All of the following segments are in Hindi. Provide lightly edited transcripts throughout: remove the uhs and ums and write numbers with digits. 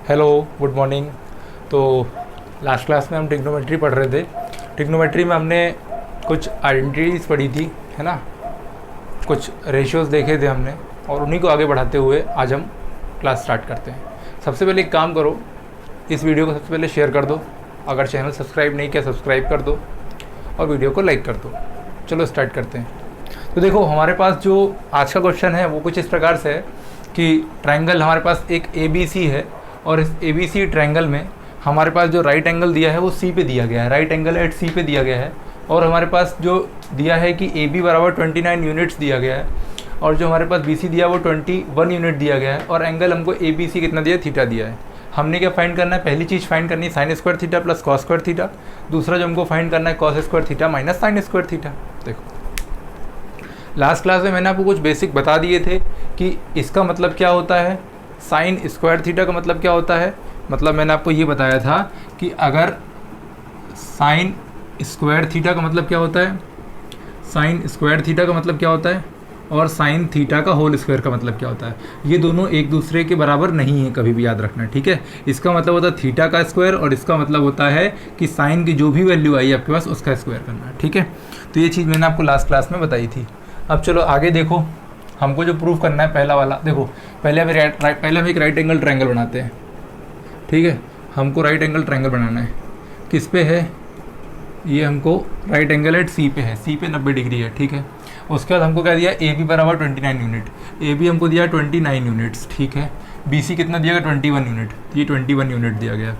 Hello, good morning. तो लास्ट क्लास में हम ट्रिग्नोमेट्री पढ़ रहे थे। ट्रिग्नोमेट्री में हमने कुछ आइडेंटिटीज़ पढ़ी थी, है ना, कुछ रेशियोज़ देखे थे हमने, और उन्हीं को आगे बढ़ाते हुए आज हम क्लास स्टार्ट करते हैं। सबसे पहले एक काम करो, इस वीडियो को सबसे पहले शेयर कर दो, अगर चैनल सब्सक्राइब नहीं किया सब्सक्राइब कर दो और वीडियो को लाइक कर दो। चलो स्टार्ट करते हैं। तो देखो, हमारे पास जो आज का क्वेश्चन है वो कुछ इस प्रकार से है कि ट्रायंगल, हमारे पास एक ABC है और इस ABC ट्रायंगल में हमारे पास जो राइट एंगल दिया है वो C पे दिया गया है, राइट एंगल एट C पे दिया गया है। और हमारे पास जो दिया है कि AB बराबर 29 यूनिट्स दिया गया है, और जो हमारे पास BC दिया है वो 21 यूनिट दिया गया है, और एंगल हमको ABC कितना दिया है, थीटा दिया है। हमने क्या फाइंड करना है, पहली चीज़ फाइंड करनी है sine square theta plus cos square theta. दूसरा जो हमको फाइंड करना है cos square theta minus sine square theta. देखो, लास्ट क्लास में मैंने आपको कुछ बेसिक बता दिए थे कि इसका मतलब क्या होता है, साइन स्क्वायर थीटा का मतलब क्या होता है। मतलब मैंने आपको ये बताया था कि अगर साइन स्क्वायर थीटा का मतलब क्या होता है, साइन स्क्वायर थीटा का मतलब क्या होता है, और साइन थीटा का होल स्क्वायर का मतलब क्या होता है। ये दोनों एक दूसरे के बराबर नहीं है, कभी भी याद रखना, ठीक है। इसका मतलब होता है थीटा का स्क्वायर, और इसका मतलब होता है कि साइन की जो भी वैल्यू आई आपके पास उसका स्क्वायर करना है, ठीक है। तो ये चीज़ मैंने आपको लास्ट क्लास में बताई थी। अब चलो आगे देखो, हमको जो प्रूव करना है पहला वाला, देखो पहले हम एक राइट एंगल ट्रायंगल बनाते हैं, ठीक है। हमको राइट एंगल ट्रायंगल बनाना है, किस पे है ये, हमको राइट एंगल एट C पे है, C पे 90 डिग्री है, ठीक है। उसके बाद हमको क्या दिया, AB बराबर 29 यूनिट, AB हमको दिया 29 यूनिट्स, ठीक है। BC कितना दिया गया, 21 यूनिट, ये 21 यूनिट दिया गया।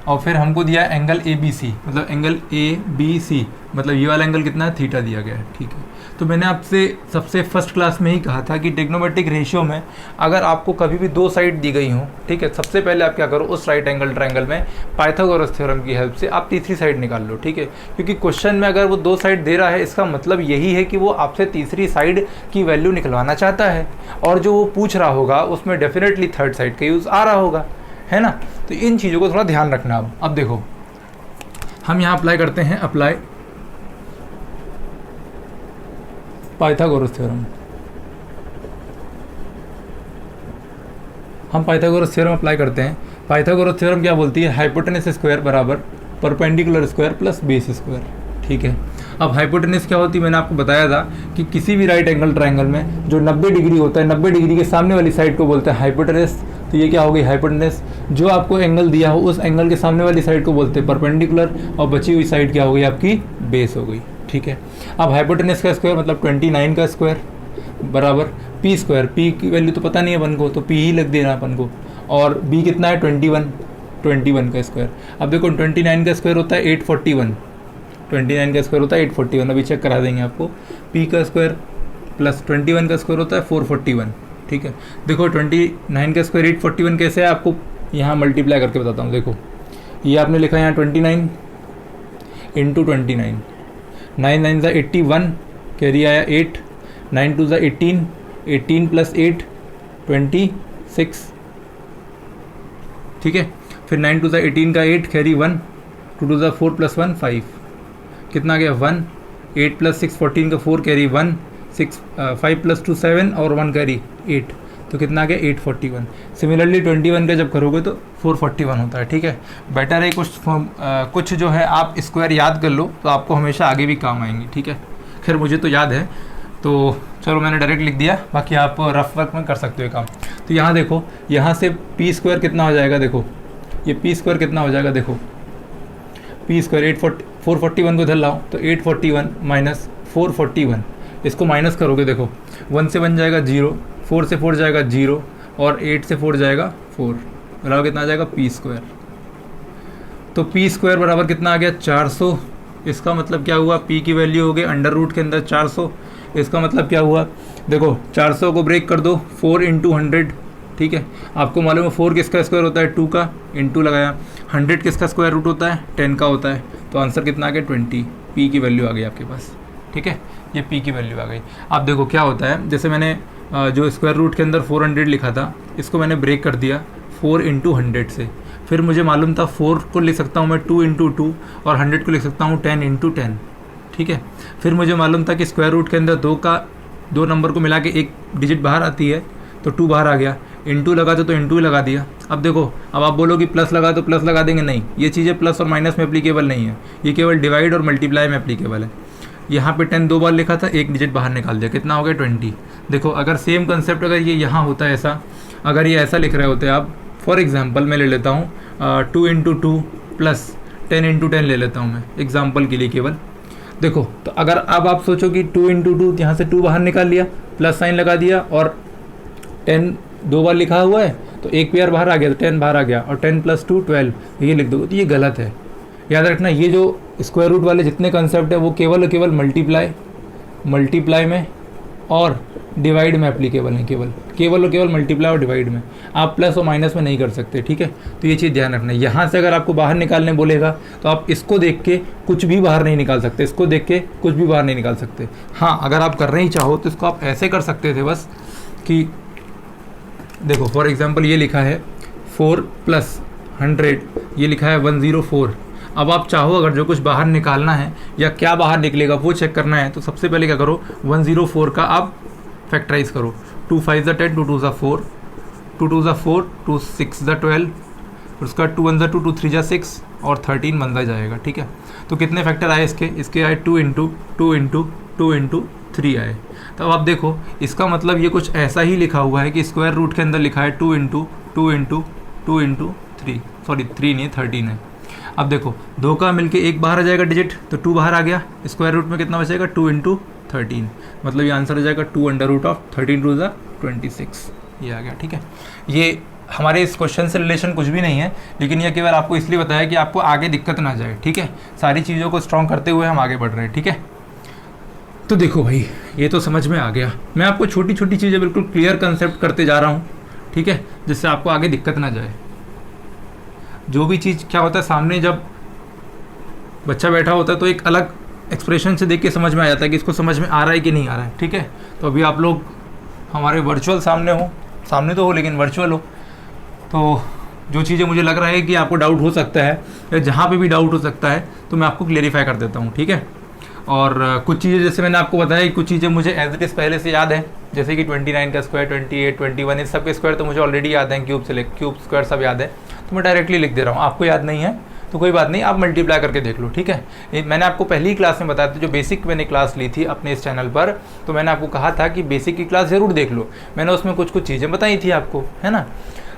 और फिर हमको दिया एंगल ABC, मतलब एंगल ABC, मतलब ये वाला एंगल कितना है, थीटा दिया गया है, ठीक है। तो मैंने आपसे सबसे फर्स्ट क्लास में ही कहा था कि ट्रिग्नोमेट्रिक रेशियो में अगर आपको कभी भी दो साइड दी गई हो, ठीक है, सबसे पहले आप क्या करो, उस राइट एंगल ट्रायंगल में पाइथागोरस थ्योरम की हेल्प से आप तीसरी साइड निकाल लो, ठीक है। क्योंकि क्वेश्चन में अगर वो दो साइड दे रहा है, इसका मतलब यही है कि वो आपसे तीसरी साइड की वैल्यू निकलवाना चाहता है, और जो वो पूछ रहा होगा उसमें डेफिनेटली थर्ड साइड का यूज़ आ रहा होगा, है ना। तो इन चीज़ों को थोड़ा ध्यान रखना। अब देखो, हम यहाँ अप्लाई करते हैं, अप्लाई पाइथागोरस थ्योरम। हम पाइथागोरस थ्योरम अप्लाई करते हैं। पाइथागोरस थ्योरम क्या बोलती है, हाइपोटेनस स्क्वायर बराबर perpendicular square plus base square, ठीक है। अब हाइपोटेनस क्या होती है, मैंने आपको बताया था कि किसी भी राइट एंगल ट्रायंगल में जो 90 डिग्री होता है, 90 डिग्री के सामने वाली साइड को बोलते हैं हाइपोटेनस। तो ये क्या हो गई, हाइपोटेनस। जो आपको एंगल दिया हो उस एंगल के सामने वाली साइड को बोलते हैं परपेंडिकुलर, और बची हुई साइड क्या हो गई, आपकी बेस हो गई, ठीक है। अब हाइपोटेनस का स्क्वायर मतलब 29 का स्क्वायर बराबर पी स्क्वायर, पी की वैल्यू तो पता नहीं है अपन को, तो पी ही लग देना अपन को, और बी कितना है 21 का स्क्वायर। अब देखो 29 का स्क्वायर होता है 841, 29 का स्क्वायर होता है 841, अभी चेक करा देंगे आपको। पी का स्क्वायर प्लस 21 का स्क्वायर होता है 441, ठीक है। देखो 29 का स्क्वायर 841 कैसे है, आपको यहाँ मल्टीप्लाई करके बताता हूँ। देखो ये आपने लिखा है यहाँ 29 इंटू 29, 9 9 ज़ा 81, कैरी आया 8, 9 2 ज़ा 18, 18 प्लस 8 26, ठीक है। फिर 9 2 ज़ा 18 का 8, कैरी 1, 2 2 ज़ा 4 प्लस 1 5, कितना आ गया 1, 8 प्लस 6 14 का 4, कैरी 1, 6 5 प्लस 2 7 और 1 कैरी 8, तो कितना आ गया 841। सिमिलरली 21 का जब करोगे तो 441 होता है, ठीक है। बेटर है कुछ जो है आप स्क्वायर याद कर लो, तो आपको हमेशा आगे भी काम आएंगे, ठीक है। खैर मुझे तो याद है, तो चलो मैंने डायरेक्ट लिख दिया, बाकी आप रफ वर्क में कर सकते हो काम। तो यहाँ देखो, यहाँ से पी स्क्वायर कितना हो जाएगा, देखो ये पी स्क्वायर कितना हो जाएगा, देखो पी स्क्वायर 441 को इधर लाओ तो 841 माइनस 441, इसको माइनस करोगे, देखो 1 से बन जाएगा 0, 4 से 4 जाएगा 0, और 8 से 4 जाएगा 4, बराबर कितना आ जाएगा पी स्क्वायर। तो पी स्क्वायर बराबर कितना आ गया 400। इसका मतलब क्या हुआ, पी की वैल्यू हो गई अंडर रूट के अंदर 400। इसका मतलब क्या हुआ, देखो 400 को ब्रेक कर दो, 4 इंटू 100, ठीक है। आपको मालूम है 4 किसका स्क्वायर होता है, 2 का, इंटू लगाया। 100 किसका स्क्वायर रूट होता है, 10 का होता है। तो आंसर कितना आ गया 20, पी की वैल्यू आ गई आपके पास, ठीक है। ये पी की वैल्यू आ गई। अब देखो क्या होता है, जैसे मैंने जो स्क्वायर रूट के अंदर 400 लिखा था, इसको मैंने ब्रेक कर दिया 4 इंटू 100 से। फिर मुझे मालूम था 4 को लिख सकता हूँ मैं 2 इंटू 2, और 100 को लिख सकता हूँ 10 इंटू 10, ठीक है। फिर मुझे मालूम था कि स्क्वायर रूट के अंदर दो नंबर को मिला के एक डिजिट बाहर आती है, तो 2 बाहर आ गया। इंटू लगाते तो इंटू ही लगा दिया। अब देखो, अब आप बोलो कि प्लस लगा तो प्लस लगा देंगे, नहीं, ये चीज़ें प्लस और माइनस में एप्लीकेबल नहीं है, ये केवल डिवाइड और मल्टीप्लाई में एप्लीकेबल है। यहाँ पे 10 दो बार लिखा था, एक डिजिट बाहर निकाल दिया, कितना हो गया 20। देखो अगर सेम कंसेप्ट अगर ये यहाँ होता है ऐसा, अगर ये ऐसा लिख रहे होते आप, फॉर एग्जांपल मैं ले लेता हूँ 2 इंटू 2 प्लस 10 इंटू 10 ले लेता हूँ मैं एग्जांपल के लिए केवल। देखो तो अगर अब आप सोचो कि 2 इंटू 2, यहाँ से 2 बाहर निकाल लिया, प्लस साइन लगा दिया, और 10 दो बार लिखा हुआ है तो एक पेयर बाहर आ गया तो 10 बाहर आ गया, और 10 + 2 12, ये लिख दो, तो ये गलत है। याद रखना, ये जो स्क्वायर रूट वाले जितने कंसेप्ट है वो केवल और केवल मल्टीप्लाई में और डिवाइड में एप्लीकेबल है, केवल और केवल मल्टीप्लाई और डिवाइड में, आप प्लस और माइनस में नहीं कर सकते, ठीक है। तो ये चीज़ ध्यान रखना है। यहाँ से अगर आपको बाहर निकालने बोलेगा तो आप इसको देख के कुछ भी बाहर नहीं निकाल सकते, इसको देख के कुछ भी बाहर नहीं निकाल सकते। हाँ, अगर आप करना ही चाहो तो इसको आप ऐसे कर सकते थे बस कि देखो फॉर एग्जांपल ये लिखा है 4 + 100, ये लिखा है 104। अब आप चाहो अगर जो कुछ बाहर निकालना है या क्या बाहर निकलेगा वो चेक करना है, तो सबसे पहले क्या करो, 104 का आप फैक्टराइज करो। 2 5 = 10, 2 2 = 4, 2 2 = 4, 2 6 = 12, उसका 2 1 = 2, 2 3 = 6 और 13 बनता जाएगा, ठीक है। तो कितने फैक्टर आए इसके आए 2 इंटू 2 इंटू 2 इंटू 3 आए। तो अब आप देखो, इसका मतलब ये कुछ ऐसा ही लिखा हुआ है कि स्क्वायर रूट के अंदर लिखा है 2 इंटू 2 इंटू 2 इंटू 3, सॉरी 3 नहीं 13 है। अब देखो 2 का मिलके एक बाहर आ जाएगा डिजिट, तो 2 बाहर आ गया, स्क्वायर रूट में कितना बचेगा 2 इंटू 13, मतलब ये आंसर आ जाएगा 2√13 2 = 26, ये आ गया, ठीक है। ये हमारे इस क्वेश्चन से रिलेशन कुछ भी नहीं है, लेकिन ये केवल आपको इसलिए बताया कि आपको आगे दिक्कत ना जाए, ठीक है। सारी चीज़ों को स्ट्रॉन्ग करते हुए हम आगे बढ़ रहे हैं, ठीक है। तो देखो भाई, ये तो समझ में आ गया। मैं आपको छोटी छोटी चीज़ें बिल्कुल क्लियर कंसेप्ट करते जा रहा हूँ, ठीक है, जिससे आपको आगे दिक्कत ना जाए। जो भी चीज़ क्या होता है, सामने जब बच्चा बैठा होता है तो एक अलग एक्सप्रेशन से देख के समझ में आ जाता है कि इसको समझ में आ रहा है कि नहीं आ रहा है, ठीक है। तो अभी आप लोग हमारे वर्चुअल सामने तो हो लेकिन वर्चुअल हो, तो जो चीज़ें मुझे लग रहा है कि आपको डाउट हो सकता है या जहाँ पे भी डाउट हो सकता है तो मैं आपको क्लेरिफाई कर देता हूँ, ठीक है। और कुछ चीज़ें जैसे मैंने आपको बताया कि कुछ चीज़ें मुझे एज इट इज़ पहले से याद है, जैसे कि 29 का स्क्वायर, 28, 21, इस सब के स्क्वायर तो मुझे ऑलरेडी याद है, क्यूब स्क्वायर सब याद है, तो मैं डायरेक्टली लिख दे रहा हूँ। आपको याद नहीं है तो कोई बात नहीं, आप मल्टीप्लाई करके देख लो, ठीक है। मैंने आपको पहली ही क्लास में बताया था, जो बेसिक मैंने क्लास ली थी अपने इस चैनल पर, तो मैंने आपको कहा था कि बेसिक की क्लास ज़रूर देख लो। मैंने उसमें कुछ चीज़ें बताई थी आपको, है ना।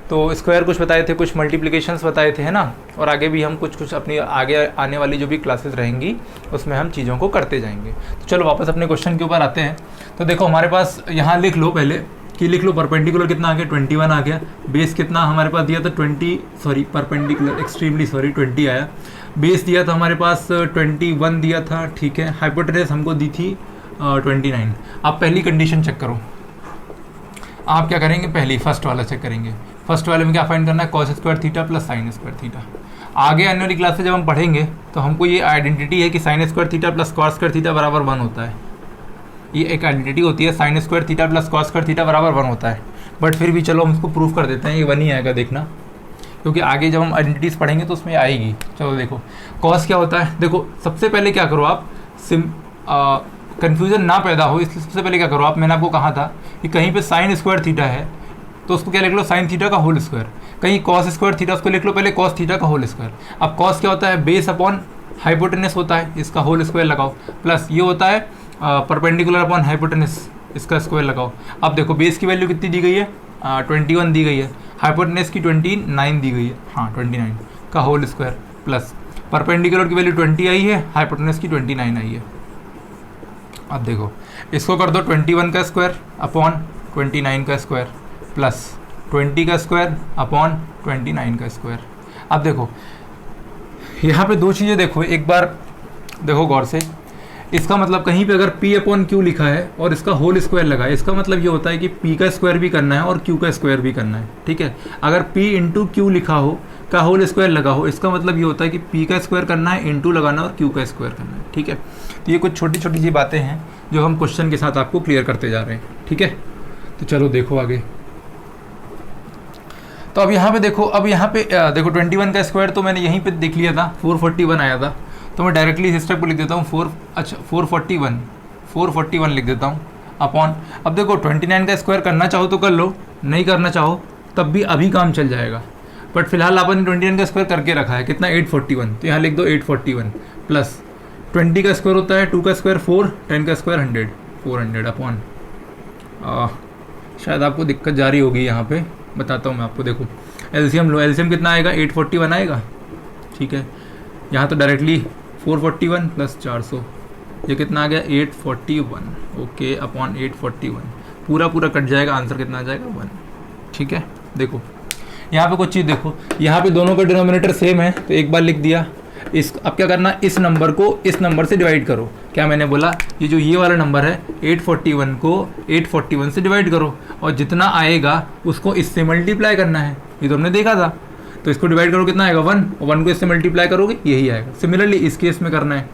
तो स्क्वायर कुछ बताए थे, कुछ मल्टीप्लिकेशंस बताए थे, है ना। और आगे भी हम कुछ अपनी आगे आने वाली जो भी क्लासेस रहेंगी उसमें हम चीज़ों को करते जाएंगे। तो चलो वापस अपने क्वेश्चन के ऊपर आते हैं। तो देखो हमारे पास यहाँ लिख लो पहले कि लिख लो परपेंडिकुलर कितना आ गया 21 आ गया, बेस कितना हमारे पास दिया था 20 आया, बेस दिया था हमारे पास 21 दिया था, ठीक है। हाइपोटेनस हमको दी थी 29। अब पहली कंडीशन चेक करो, आप क्या करेंगे, पहली फर्स्ट वाला चेक करेंगे। फर्स्ट वाले में क्या फाइंड करना है, cos square theta plus sine square theta. आगे आने वाली क्लास से जब हम पढ़ेंगे तो हमको ये आइडेंटिटी है कि sine square theta plus cos square theta बराबर 1 होता है। ये एक आइडेंटिटी होती है, sine square theta plus cos square theta बराबर 1 होता है। बट फिर भी चलो हम इसको प्रूफ कर देते हैं, ये 1 ही आएगा, देखना, क्योंकि आगे जब हम आइडेंटिटीज़ पढ़ेंगे तो उसमें आएगी। चलो देखो कॉस क्या होता है, देखो सबसे पहले क्या करो आप, कन्फ्यूज़न ना पैदा हो इसलिए सबसे पहले क्या करो आप, मैंने आपको कहा था कि कहीं पे साइन स्क्वायर थीटा है तो उसको क्या लिख लो, साइन थीटा का होल स्क्वायर। कहीं कॉस स्क्वायर थीटा, उसको लिख लो पहले कॉस थीटा का होल स्क्वायर। अब कॉस क्या होता है, बेस अपॉन हाइपोटेनस होता है, इसका होल स्क्वायर लगाओ, प्लस ये होता है परपेंडिकुलर अपॉन हाइपोटेनस, इसका स्क्वायर लगाओ। अब देखो बेस की वैल्यू कितनी दी गई है, 21 दी गई है, हाइपोटेनस की 29 दी गई है, हाँ 29 का होल स्क्वायर, प्लस परपेंडिकुलर की वैल्यू 20 आई है, हाइपोटेनस की 29 आई है। अब देखो इसको कर दो 21 का स्क्वायर अपॉन 29 का स्क्वायर प्लस 20 का स्क्वायर अपॉन 29 का स्क्वायर। अब देखो यहाँ पे दो चीज़ें देखो, एक बार देखो गौर से, इसका मतलब कहीं पे अगर p अपॉन क्यू लिखा है और इसका होल स्क्वायर लगा है, इसका मतलब ये होता है कि p का स्क्वायर भी करना है और q का स्क्वायर भी करना है, ठीक है। अगर p इंटू क्यू लिखा हो का होल स्क्वायर लगा हो, इसका मतलब ये होता है कि p का स्क्वायर करना है, इंटू लगाना और q का स्क्वायर करना है, ठीक है। तो ये कुछ छोटी छोटी सी बातें हैं जो हम क्वेश्चन के साथ आपको क्लियर करते जा रहे हैं, ठीक है। तो चलो देखो आगे। तो अब यहाँ पे देखो, अब यहाँ पे देखो 21 का स्क्वायर तो मैंने यहीं पे देख लिया था, 441 आया था, तो मैं डायरेक्टली इस स्टेप को लिख देता हूँ 441 लिख देता हूँ अपॉन। अब देखो 29 का स्क्वायर करना चाहो तो कर लो, नहीं करना चाहो तब भी अभी काम चल जाएगा। बट फिलहाल अपन 21 का स्क्वायर करके रखा है, कितना 841, तो यहाँ लिख दो 841 प्लस 20 का स्क्वायर होता है 2 का स्क्वायर 4, 10 का स्क्वायर 100, 400 अपॉन, शायद आपको दिक्कत जारी होगी यहाँ पे, बताता हूँ मैं आपको। देखो एलसीएम लो, एलसीएम कितना आएगा 841 आएगा, ठीक है। यहाँ तो डायरेक्टली 441 प्लस 400, ये कितना आ गया 841, ओके अपॉन 841, पूरा पूरा कट जाएगा, आंसर कितना आ जाएगा 1, ठीक है। देखो यहाँ पे कुछ चीज़ देखो, यहाँ पे दोनों का डिनोमिनेटर सेम है तो एक बार लिख दिया। इस अब क्या करना, इस नंबर को इस नंबर से डिवाइड करो। क्या मैंने बोला, ये जो ये वाला नंबर है 841 को 841 से डिवाइड करो और जितना आएगा उसको इससे मल्टीप्लाई करना है, ये तो हमने देखा था। तो इसको डिवाइड करो, कितना आएगा 1, और 1 को इससे मल्टीप्लाई करोगे यही आएगा। सिमिलरली इस केस में करना है।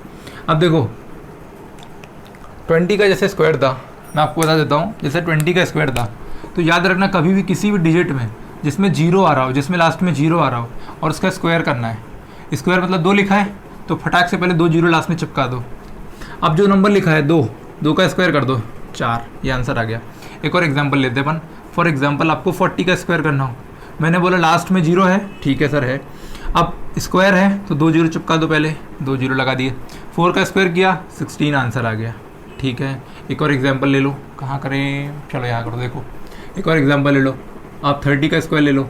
अब देखो 20 का जैसे स्क्वायर था, मैं आपको बता देता हूँ, जैसे 20 का स्क्वायर था तो याद रखना कभी भी किसी भी डिजिट में जिसमें जीरो आ रहा हो, जिसमें लास्ट में जीरो आ रहा हो और उसका स्क्वायर करना है, स्क्वायर मतलब 2 लिखा है तो फटाक से पहले 2 जीरो लास्ट में चिपका दो। अब जो नंबर लिखा है 2 का स्क्वायर कर दो 4, ये आंसर आ गया। एक और एग्जांपल लेते हैं अपन। फॉर एग्जांपल आपको 40 का स्क्वायर करना हो, मैंने बोला लास्ट में जीरो है, ठीक है सर है, अब स्क्वायर है तो 2 जीरो चिपका दो, पहले 2 जीरो लगा दिए। 4 का स्क्वायर किया 16 आंसर आ गया, ठीक है। एक और एग्जाम्पल ले लो, कहाँ करें, चलो यहाँ करो। देखो एक और एग्जाम्पल ले लो, आप 30 का स्क्वायर ले लो,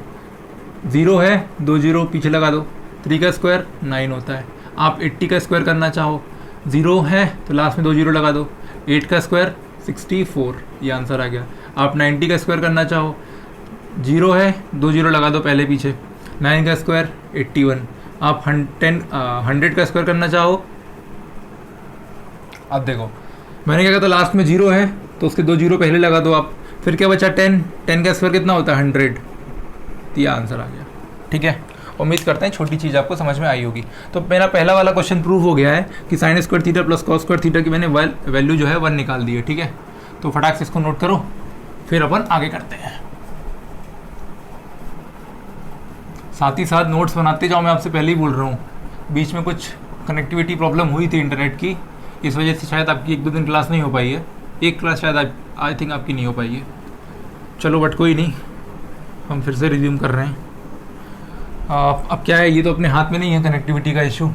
0 है 2 जीरो पीछे लगा दो, 3 का स्क्वायर 9 होता है। आप 80 का स्क्वायर करना चाहो, 0 है तो लास्ट में 2 जीरो लगा दो, 8 का स्क्वायर 64, ये आंसर आ गया। आप 90 का स्क्वायर करना चाहो, 0 है 2 जीरो लगा दो पहले पीछे, 9 का स्क्वायर 81। आप 100 का स्क्वायर करना चाहो, अब देखो मैंने क्या कहा था, लास्ट में 0 है तो उसके 2 जीरो पहले लगा दो आप, फिर क्या बचा 10 का स्क्वायर कितना होता है 100, तो ये आंसर आ गया, ठीक है। उम्मीद करते हैं छोटी चीज़ आपको समझ में आई होगी। तो मेरा पहला वाला क्वेश्चन प्रूव हो गया है कि sine square theta plus cos square theta की मैंने वैल्यू जो है 1 निकाल दी है, ठीक है। तो फटाक से इसको नोट करो, फिर अपन आगे करते हैं। साथ ही साथ नोट्स बनाते जाओ, मैं आपसे पहले ही बोल रहा हूँ, बीच में कुछ कनेक्टिविटी प्रॉब्लम हुई थी इंटरनेट की, इस वजह से शायद आपकी 1-2 दिन क्लास नहीं हो पाई है, एक क्लास शायद आई थिंक आपकी नहीं हो पाई है। चलो बट कोई नहीं, हम फिर से रिज्यूम कर रहे हैं। अब क्या है, ये तो अपने हाथ में नहीं है कनेक्टिविटी का इशू,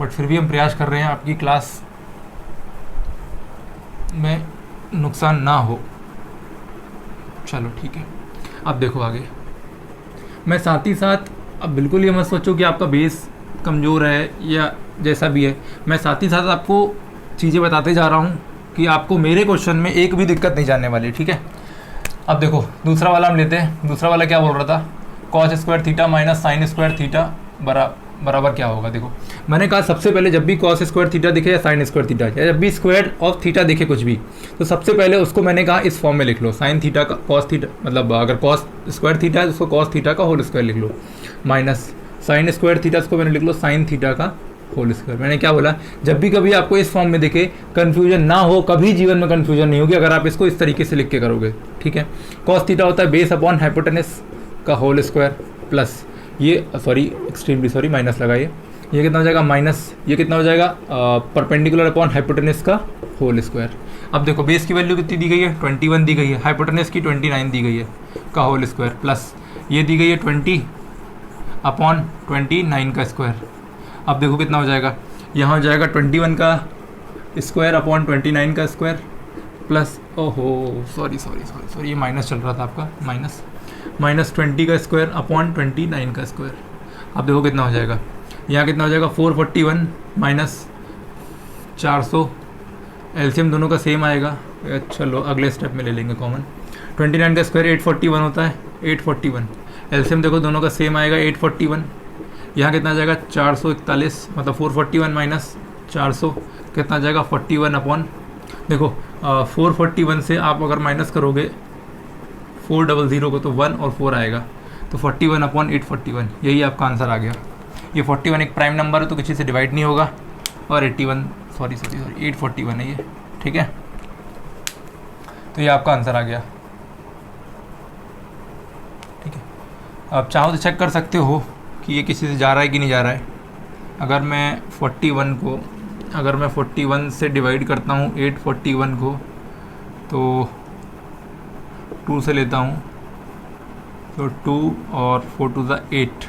बट फिर भी हम प्रयास कर रहे हैं आपकी क्लास में नुकसान ना हो। चलो ठीक है, अब देखो आगे। मैं साथ ही साथ, अब बिल्कुल ये मत सोचो कि आपका बेस कमज़ोर है या जैसा भी है, मैं साथ ही साथ आपको चीज़ें बताते जा रहा हूँ कि आपको मेरे क्वेश्चन में एक भी दिक्कत नहीं जाने वाली, ठीक है। अब देखो दूसरा वाला हम लेते हैं। दूसरा वाला क्या बोल रहा था, cos square theta minus sine square theta बराबर क्या होगा। देखो मैंने कहा सबसे पहले जब भी कॉस स्क्वायर थीटा दिखे या साइन स्क्वायर थीटा या जब भी स्क्वायर ऑफ थीटा दिखे कुछ भी, तो सबसे पहले उसको मैंने कहा इस फॉर्म में लिख लो, साइन थीटा का कॉस थीटा, मतलब अगर कॉस स्क्वायर थीटा है तो उसको कॉस थीटा का होल स्क्वायर लिख लो, माइनस साइन स्क्वायर थीटा उसको मैंने लिख लो साइन थीटा का होल स्क्वायर। मैंने क्या बोला, जब भी कभी आपको इस फॉर्म में दिखे कन्फ्यूजन ना हो, कभी जीवन में कन्फ्यूजन नहीं होगी अगर आप इसको इस तरीके से लिख के करोगे, ठीक है। कॉस थीटा होता है बेस अपॉन हाइपोटेनस का होल स्क्वायर प्लस ये एक्सट्रीमली सॉरी माइनस लगाइए, ये कितना हो जाएगा माइनस, ये कितना हो जाएगा परपेंडिकुलर अपॉन हाइपोटेनस का होल स्क्वायर। अब देखो बेस की वैल्यू कितनी दी गई है 21 दी गई है, हाइपोटेनस की 29 दी गई है का होल स्क्वायर प्लस ये दी गई है 20 अपॉन 29 का स्क्वायर। अब देखो कितना हो जाएगा, यहाँ हो जाएगा 21 का स्क्वायर अपॉन 29 का स्क्वायर प्लस, ओहो सॉरी ये माइनस चल रहा था आपका, माइनस 20 का स्क्वायर अपॉन 29 का स्क्वायर। अब देखो कितना हो जाएगा, यहाँ कितना हो जाएगा 441 माइनस 400, एलसीएम दोनों का सेम आएगा। चलो अगले स्टेप में ले लेंगे कॉमन, 29 का स्क्वायर 841 होता है, 841 एलसीएम देखो दोनों का सेम आएगा 841, यहाँ कितना आ जाएगा 441, मतलब 441 माइनस 400 कितना आ जाएगा 41 अपॉन, देखो 441 से आप अगर माइनस करोगे 400 को तो 1 और 4 आएगा, तो 41 अपॉन 841, यही आपका आंसर आ गया। ये 41 एक प्राइम नंबर है तो किसी से डिवाइड नहीं होगा, और 841 है ये, ठीक है। तो ये आपका आंसर आ गया, ठीक है। आप चाहो तो चेक कर सकते हो कि ये किसी से जा रहा है कि नहीं जा रहा है। अगर मैं 41 से डिवाइड करता हूँ 841 को, तो 2 से लेता हूँ तो 2 और 4 2 ज़ा 8,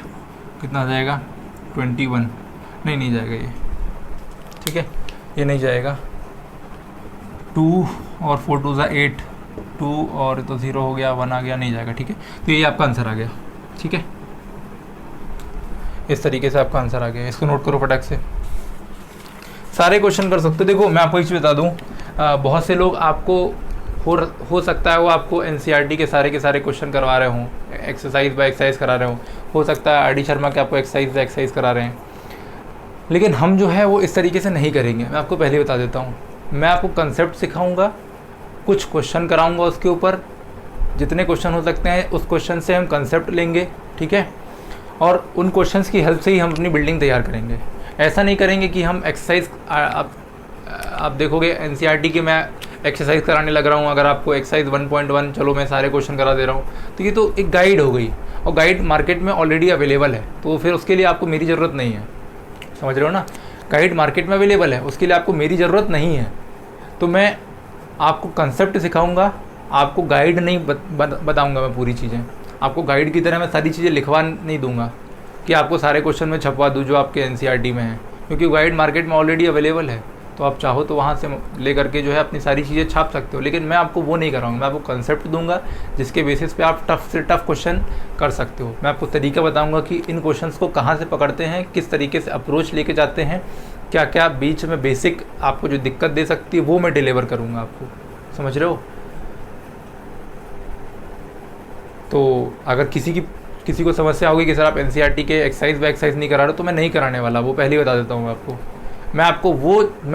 कितना आ जाएगा 21, नहीं जाएगा ये, ठीक है, ये नहीं जाएगा। 2 और 4 2 ज़ा 8, 2 और तो 0 हो गया, 1 आ गया, नहीं जाएगा, ठीक है। तो ये आपका आंसर आ गया, ठीक है, इस तरीके से आपका आंसर आ गया। इसको नोट करो फटाक से, सारे क्वेश्चन कर सकते हो। देखो मैं आपको एक चीज़ बता दूँ, बहुत से लोग आपको हो सकता है वो आपको एनसीईआरटी के सारे क्वेश्चन करवा रहे हों, एक्सरसाइज बाय एक्सरसाइज करा रहे हों, हो सकता है आर.डी. शर्मा के आपको एक्सरसाइज बाय एक्सरसाइज करा रहे हैं, लेकिन हम जो है वो इस तरीके से नहीं करेंगे। मैं आपको पहले बता देता हूँ, मैं आपको कंसेप्ट सिखाऊंगा, कुछ क्वेश्चन कराऊंगा उसके ऊपर, जितने क्वेश्चन हो सकते हैं उस क्वेश्चन से हम कंसेप्ट लेंगे, ठीक है, और उन क्वेश्चंस की हेल्प से ही हम अपनी बिल्डिंग तैयार करेंगे। ऐसा नहीं करेंगे कि हम एक्सरसाइज, आप देखोगे एनसीईआरटी की मैं एक्सरसाइज कराने लग रहा हूँ, अगर आपको एक्सरसाइज 1.1 चलो मैं सारे क्वेश्चन करा दे रहा हूँ, तो ये तो एक गाइड हो गई, और गाइड मार्केट में ऑलरेडी अवेलेबल है, तो फिर उसके लिए आपको मेरी ज़रूरत नहीं है, समझ रहे हो ना। गाइड मार्केट में अवेलेबल है, उसके लिए आपको मेरी ज़रूरत नहीं है। तो मैं आपको कंसेप्ट सिखाऊंगा, आपको गाइड नहीं बताऊंगा मैं पूरी चीज़ें, आपको गाइड की तरह मैं सारी चीज़ें लिखवा नहीं दूंगा कि आपको सारे क्वेश्चन में छपवा दूँ जो आपके एनसीईआरटी में है, क्योंकि गाइड मार्केट में ऑलरेडी अवेलेबल है, तो आप चाहो तो वहाँ से ले करके जो है अपनी सारी चीज़ें छाप सकते हो। लेकिन मैं आपको वो नहीं कराऊंगा, मैं आपको कंसेप्ट दूंगा जिसके बेसिस पे आप टफ से टफ क्वेश्चन कर सकते हो। मैं आपको तरीका बताऊंगा कि इन क्वेश्चंस को कहाँ से पकड़ते हैं, किस तरीके से अप्रोच लेके जाते हैं, क्या क्या बीच में बेसिक आपको जो दिक्कत दे सकती है वो मैं डिलीवर करूँगा आपको, समझ रहे हो। तो अगर किसी को समस्या होगी कि सर आप एनसीईआरटी के एक्सरसाइज बाय एक्सरसाइज नहीं करा रहे, तो मैं नहीं कराने वाला, वो पहले ही बता देता हूँ आपको। मैं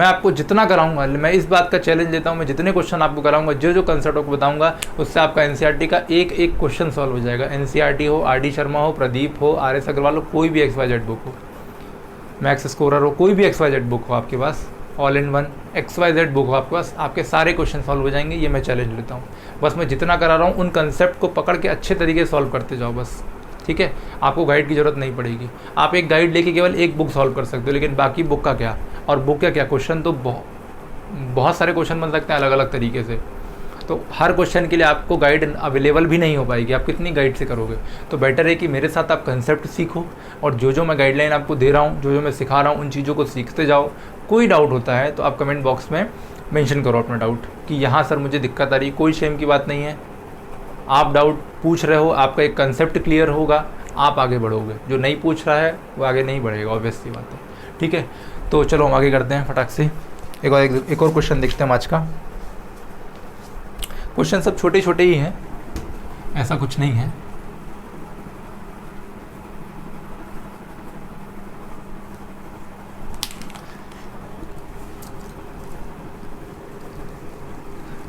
आपको जितना कराऊंगा, मैं इस बात का चैलेंज लेता हूँ, मैं जितने क्वेश्चन आपको कराऊंगा, जो कंसेप्ट आपको बताऊंगा, उससे आपका एनसीईआरटी का एक क्वेश्चन सॉल्व हो जाएगा। एनसीईआरटी हो, आर.डी. शर्मा हो, प्रदीप हो, आर.एस. अग्रवाल हो, कोई भी XYZ बुक हो, मैक्स स्कोरर हो, कोई भी XYZ बुक हो आपके पास, all in one XYZ book हो आपके पास, आपके सारे क्वेश्चन सॉल्व हो जाएंगे। ये मैं चैलेंज लेता हूँ। बस मैं जितना करा रहा हूँ उन कंसेप्ट को पकड़ के अच्छे तरीके से सॉल्व करते जाओ बस, ठीक है। आपको गाइड की ज़रूरत नहीं पड़ेगी, आप एक गाइड लेके केवल एक बुक सॉल्व कर सकते हो, लेकिन बाकी बुक का क्या, और बुक का क्या, क्वेश्चन तो बहुत सारे क्वेश्चन बन सकते हैं अलग अलग तरीके से। तो हर क्वेश्चन के लिए आपको गाइड अवेलेबल भी नहीं हो पाएगी, आप कितनी गाइड से करोगे। तो बेटर है कि मेरे साथ आप कंसेप्ट सीखो, और जो मैं गाइडलाइन आपको दे रहा हूँ, जो मैं सिखा रहा हूँ, उन चीज़ों को सीखते जाओ। कोई डाउट होता है तो आप कमेंट बॉक्स में मेंशन करो अपना डाउट कि यहाँ सर मुझे दिक्कत आ रही, कोई शेम की बात नहीं है। आप डाउट पूछ रहे हो, आपका एक कंसेप्ट क्लियर होगा, आप आगे बढ़ोगे। जो नहीं पूछ रहा है वो आगे नहीं बढ़ेगा, ऑब्वियस सी बात है, ठीक है। तो चलो हम आगे करते हैं फटाक से, एक और क्वेश्चन देखते हैं आज का। क्वेश्चन सब छोटे छोटे ही हैं, ऐसा कुछ नहीं है।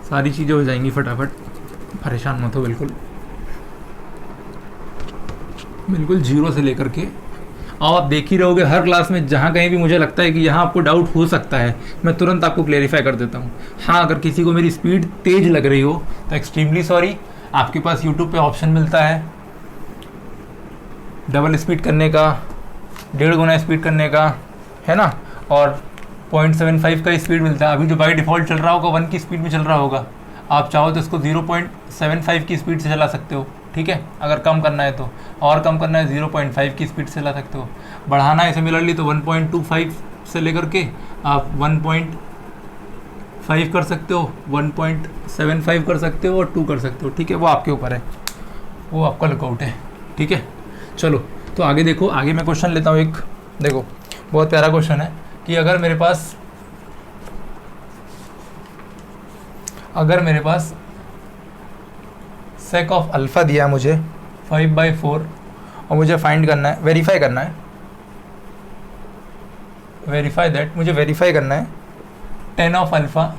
सारी चीज़ें हो जाएंगी फटाफट, परेशान मत हो बिल्कुल, जीरो से लेकर के। और आप देख ही रहोगे हर क्लास में, जहाँ कहीं भी मुझे लगता है कि यहाँ आपको डाउट हो सकता है, मैं तुरंत आपको क्लेरिफाई कर देता हूँ। हाँ, अगर किसी को मेरी स्पीड तेज़ लग रही हो तो एक्सट्रीमली सॉरी, आपके पास यूट्यूब पे ऑप्शन मिलता है डबल स्पीड करने का, 1.5 गुना स्पीड करने का, है ना, और 0.75 का स्पीड मिलता है। अभी जो बाई डिफ़ॉल्ट चल रहा होगा 1 की स्पीड में चल रहा होगा, आप चाहो तो इसको 0.75 की स्पीड से चला सकते हो, ठीक है। अगर कम करना है तो, और कम करना है 0.5 की स्पीड से चला सकते हो। बढ़ाना है सिमिलरली तो 1.25 से लेकर के आप 1.5 कर सकते हो, 1.75 कर सकते हो, और 2 कर सकते हो, ठीक है। वो आपके ऊपर है, वो आपका लुकआउट है, ठीक है। चलो तो आगे देखो, आगे मैं क्वेश्चन लेता हूँ एक, देखो बहुत प्यारा क्वेश्चन है कि अगर मेरे पास सेक ऑफ अल्फ़ा दिया है मुझे 5/4, और मुझे फाइंड करना है, वेरीफाई करना है, मुझे वेरीफाई करना है 10 of alpha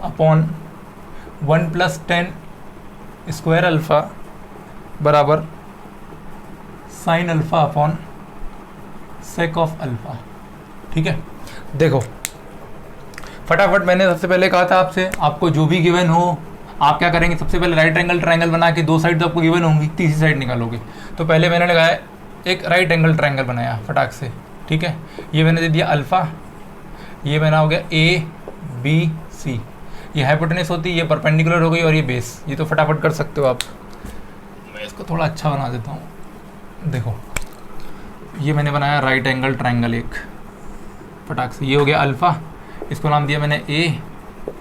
upon 1 + 10 square alpha बराबर sine alpha upon sec of alpha, ठीक है। देखो फटाफट, मैंने सबसे पहले कहा था आपसे, आपको जो भी गिवन हो आप क्या करेंगे, सबसे पहले राइट एंगल ट्रायंगल बना के, 2 साइड तो आपको गिवन होंगी, तीसरी साइड निकालोगे। तो पहले मैंने लगाया एक राइट एंगल ट्रायंगल बनाया फटाक से, ठीक है। ये मैंने दे दिया अल्फ़ा, ये बना हो गया ABC, ये हाइपोटेनस होती है, ये परपेंडिकुलर हो गई और ये बेस। ये तो फटाफट कर सकते हो आप। मैं इसको थोड़ा अच्छा बना देता हूँ। देखो ये मैंने बनाया राइट एंगल ट्रायंगल एक, फटाक से। ये हो गया अल्फ़ा, इसको नाम दिया मैंने ए,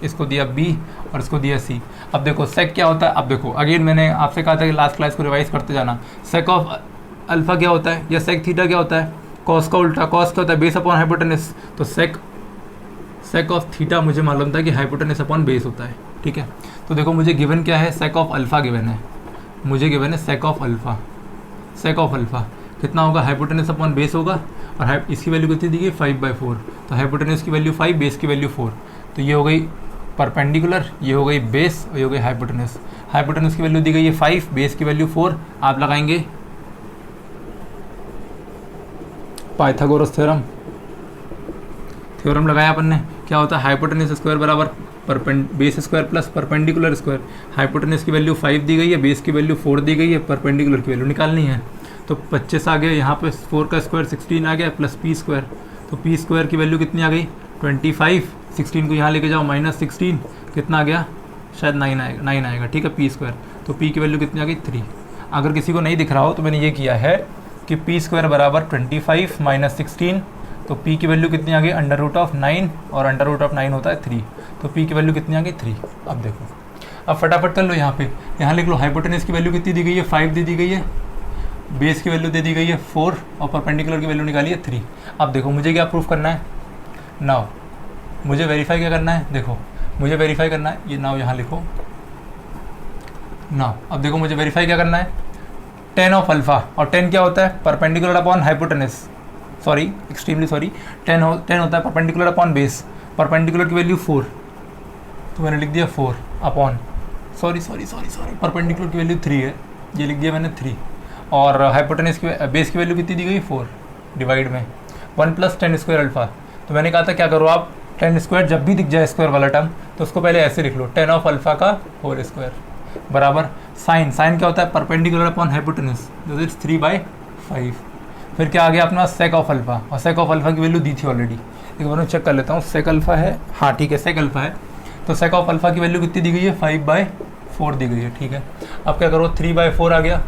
इसको दिया बी और इसको दिया सी। अब देखो सेक क्या होता है। अब देखो अगेन मैंने आपसे कहा था कि लास्ट क्लास को रिवाइज करते जाना। सेक ऑफ अल्फ़ा क्या होता है या सेक थीटा क्या होता है? कॉस का उल्टा। कॉस क्या होता है? Base upon hypotenuse. तो सेक ऑफ थीटा मुझे मालूम था कि हाइपोटेनस अपॉन बेस होता है, ठीक है। तो देखो मुझे गिवन क्या है, सेक ऑफ अल्फ़ा गिवन है, मुझे गिवन है सेक of alpha. Sec of alpha कितना होगा? हाइपोटेनस अपॉन बेस होगा, और इसकी वैल्यू कितनी दी गई? 5/4। तो हाइपोटेनस की वैल्यू 5, बेस की वैल्यू 4। तो ये हो गई परपेंडिकुलर, ये हो गई बेस और ये हो गई हाइपोटेनस। हाइपोटेनस की वैल्यू दी गई है 5, बेस की वैल्यू 4। आप लगाएंगे पाइथागोरस थ्योरम लगाया अपन ने। क्या होता है? हाइपोटेनस स्क्वायर बराबर base square plus perpendicular square. Hypotenuse की वैल्यू 5 दी गई है, बेस की वैल्यू 4 दी गई है, परपेंडिकुलर की वैल्यू निकालनी है। तो 25 आ गया, यहाँ पे 4 का स्क्वायर 16 आ गया, प्लस पी स्क्वायर। तो पी स्क्वायर की वैल्यू कितनी आ गई? 25। 16 को यहाँ लेके जाओ, -16 कितना आ गया? शायद 9 आएगा, ठीक है, पी स्क्वायर। तो पी की वैल्यू कितनी आ गई? 3। अगर किसी को नहीं दिख रहा हो तो मैंने ये किया है कि पी स्क्वायर बराबर 25 - 16। तो p की वैल्यू कितनी आ गई? √9, और √9 होता है 3। तो p की वैल्यू कितनी आ गई? 3। अब देखो, अब फटाफट कर लो, यहाँ लिख लो। हाइपोटेनस की वैल्यू कितनी दी गई है? 5 दे दी गई है, बेस की वैल्यू दे दी गई है 4, और परपेंडिकुलर की वैल्यू निकाली है 3। अब देखो मुझे क्या प्रूफ करना है? नाउ मुझे वेरीफाई क्या करना है? देखो मुझे वेरीफाई करना है, ये नाउ यहाँ लिखो नाउ। अब देखो मुझे वेरीफाई क्या करना है? tan ऑफ अल्फ़ा, और tan क्या होता है? Perpendicular upon hypotenuse. Sorry, extremely sorry, tan होता है परपेंडिकुलर अपॉन बेस। परपेंडिकुलर की वैल्यू 4, तो मैंने लिख दिया 4 अपॉन, सॉरी, परपेंडिकुलर की वैल्यू 3 है, ये लिख दिया मैंने 3। और हाइपोटेनस की बेस की वैल्यू कितनी दी गई? 4, डिवाइड में 1 + tan स्क्वायर अल्फ़ा। तो मैंने कहा था क्या करो आप, tan स्क्वायर जब भी दिख जाए स्क्वायर वाला टर्म तो उसको पहले ऐसे लिख लो, tan ऑफ अल्फ़ा का होल स्क्वायर बराबर साइन क्या होता है? परपेंडिकुलर अपॉन हाइपोटेनस, तो इट्स 3/5। फिर क्या आ गया अपना? सेक ऑफ अल्फ़ा, और सेक ऑफ अल्फ़ा की वैल्यू दी थी ऑलरेडी। एक बार मैं चेक कर लेता हूँ, सेक अल्फ़ा है, हाँ ठीक है, सेक अल्फ़ा है। तो सेक ऑफ अल्फ़ा की वैल्यू कितनी दी गई है? 5/4 दी गई है, ठीक है। अब क्या करो? 3/4 आ गया।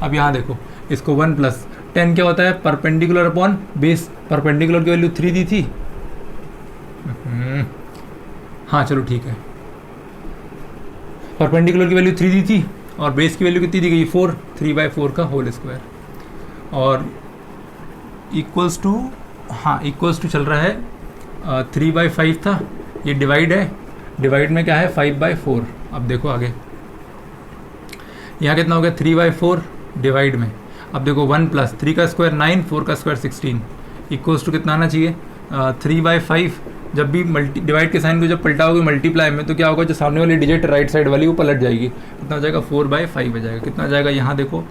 अब यहाँ देखो, इसको 1 + tan क्या होता है? Perpendicular upon base. परपेंडिकुलर की वैल्यू 3 दी थी, हाँ चलो ठीक है, परपेंडिकुलर की वैल्यू 3 दी थी, और बेस की वैल्यू कितनी दी गई? 4। 3/4 का होल स्क्वायर, और इक्वल्स टू, हाँ इक्वल्स टू चल रहा है 3/5 था, ये डिवाइड है, डिवाइड में क्या है? 5/4। अब देखो आगे यहाँ कितना हो गया? 3/4 डिवाइड में। अब देखो 1 + 3 का स्क्वायर 9, 4 का स्क्वायर 16, इक्वल्स टू कितना आना चाहिए? 3/5। जब भी डिवाइड के साइन को जब पलटाओगे मल्टीप्लाई में, तो क्या होगा? जो सामने वाली डिजिट राइट साइड वाली वो पलट जाएगी। कितना हो जाएगा? 4/5 हो जाएगा। कितना जाएगा? यहाँ देखो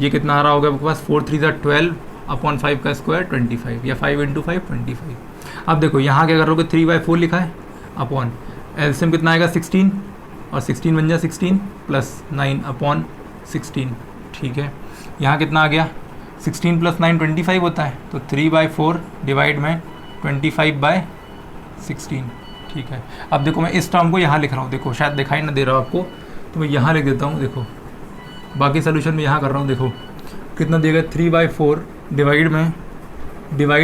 ये कितना आ रहा होगा आपके पास? 4 × 3 = 12 अपॉन 5 का स्क्वायर 25, या 5 × 5 25। अब देखो यहाँ क्या करोगे? 3/4 लिखा है अपॉन एलसीएम कितना आएगा? 16, और 16 बन जाए 16 + 9 अपॉन 16, ठीक है। यहाँ कितना आ गया? 16 + 9 25 होता है, तो 3/4 डिवाइड में 25/16, ठीक है। अब देखो मैं इस टर्म को यहाँ लिख रहा हूँ, देखो शायद दिखाई ना दे रहा हो आपको, तो मैं यहाँ लिख देता हूँ। देखो बाकी सोल्यूशन में यहाँ कर रहा हूँ, देखो कितना देगा? 3/4 डिवाइड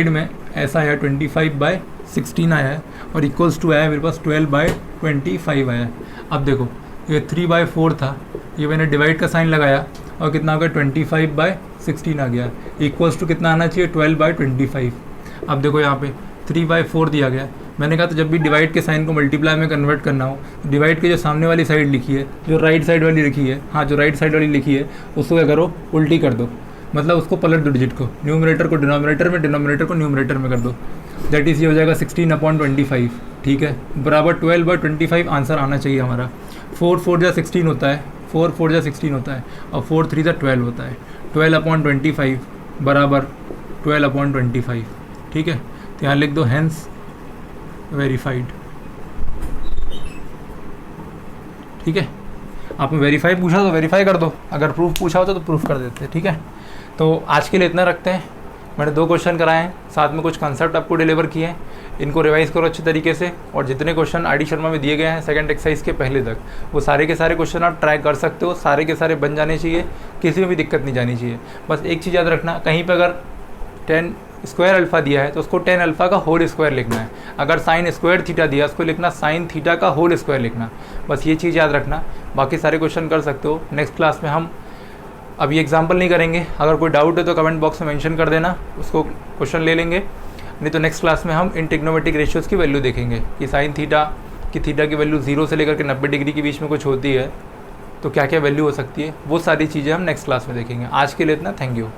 में ऐसा आया 25/16 आया है, और इक्वल्स टू आया मेरे पास 12/25 आया है। अब देखो ये 3/4 था, ये मैंने डिवाइड का साइन लगाया, और कितना आ गया? 25/16 आ गया, इक्वल्स टू कितना आना चाहिए? 12/25। अब देखो यहाँ पे 3/4 दिया गया। मैंने कहा तो जब भी डिवाइड के साइन को मल्टीप्लाई में कन्वर्ट करना हो, डिवाइड के जो सामने वाली साइड लिखी है, जो राइट साइड वाली लिखी है, हाँ जो राइट साइड वाली लिखी है, उसको क्या करो? उल्टी कर दो, मतलब उसको पलट दो डिजिट को, न्यूमरेटर को डिनोमिनेटर में, डिनोमिनेटर को न्यूमरेटर में कर दो। दैट इज़ ये हो जाएगा 16/25, ठीक है, बराबर 12/25 आंसर आना चाहिए हमारा। 4 × 4 = 16 होता है, 4 × 4 = 16 होता है, और 4 × 3 = 12 होता है। 12/25 बराबर 12/25, ठीक है। तो यहाँ लिख दो हेंस वेरीफाइड, ठीक है। आपने वेरीफाई पूछा तो वेरीफाई कर दो, अगर प्रूफ पूछा होता तो प्रूफ कर देते, ठीक है। तो आज के लिए इतना रखते हैं, मैंने 2 क्वेश्चन कराए हैं, साथ में कुछ कंसेप्ट आपको डिलीवर किए हैं। इनको रिवाइज़ करो अच्छे तरीके से, और जितने क्वेश्चन आईडी शर्मा में दिए गए हैं सेकंड एक्सरसाइज के पहले तक, वो सारे के सारे क्वेश्चन आप ट्राई कर सकते हो। सारे के सारे बन जाने चाहिए, किसी में भी दिक्कत नहीं जानी चाहिए। बस एक चीज़ याद रखना, कहीं पर अगर 10 स्क्वायर अल्फ़ा दिया है तो उसको 10 अल्फ़ा का होल स्क्वायर लिखना है। अगर साइन स्क्वायर थीटा दिया उसको लिखना साइन थीटा का होल स्क्वायर लिखना। बस ये चीज़ याद रखना, बाकी सारे क्वेश्चन कर सकते हो। नेक्स्ट क्लास में हम अभी एग्जाम्पल नहीं करेंगे, अगर कोई डाउट है तो कमेंट बॉक्स में मेंशन कर देना, उसको क्वेश्चन ले लेंगे। नहीं तो नेक्स्ट क्लास में हम इन ट्रिग्नोमेट्रिक रेशियोज़ की वैल्यू देखेंगे कि साइन थीटा की वैल्यू 0 से लेकर के 90 डिग्री के बीच में कुछ होती है तो क्या क्या वैल्यू हो सकती है, वो सारी चीज़ें हम नेक्स्ट क्लास में देखेंगे। आज के लिए इतना, थैंक यू।